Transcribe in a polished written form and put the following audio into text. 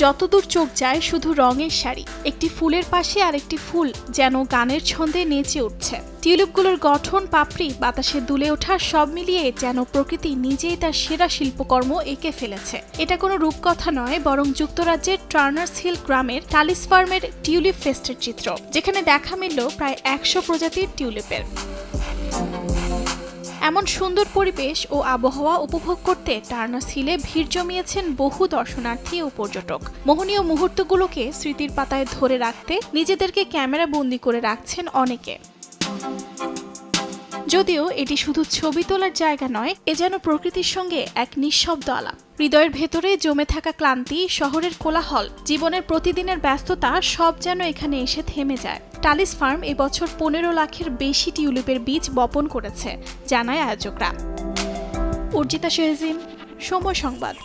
যতদূর চোখ যায় শুধু রঙের শাড়ি, একটি ফুলের পাশে আরেকটি ফুল যেন গানের ছন্দে নেচে উঠছে। টিউলিপগুলোর গঠন, পাপড়ি, বাতাসে দুলে ওঠা সব মিলিয়ে যেন প্রকৃতি নিজেই তার সেরা শিল্পকর্ম এঁকে ফেলেছে। এটা কোনো রূপকথা নয়, বরং যুক্তরাজ্যের টার্নার্স হিল গ্রামের টালিস ফার্মের টিউলিপ ফেস্টের চিত্র, যেখানে দেখা মিলল প্রায় 100 প্রজাতির টিউলিপের। এমন সুন্দর পরিবেশ ও আবহাওয়া উপভোগ করতে টার্নার্স হিলে ভিড় জমিয়েছেন বহু দর্শনার্থী ও পর্যটক। মোহনীয় মুহূর্তগুলোকে স্মৃতির পাতায় ধরে রাখতে নিজেদেরকে ক্যামেরা বন্দি করে রাখছেন অনেকে। যদিও এটি শুধু ছবি তোলার জায়গা নয়, এ যেন প্রকৃতির সঙ্গে এক নিঃশব্দ আলাপ। হৃদয়ের ভেতরে জমে থাকা ক্লান্তি, শহরের কোলাহল, জীবনের প্রতিদিনের ব্যস্ততা সব যেন এখানে এসে থেমে যায়। টালিস ফার্ম এবছর 15 লাখের বেশি টিউলিপের বীজ বপন করেছে, জানায় আয়োজকরা। অর্জিতা শেহজিন, সময় সংবাদ।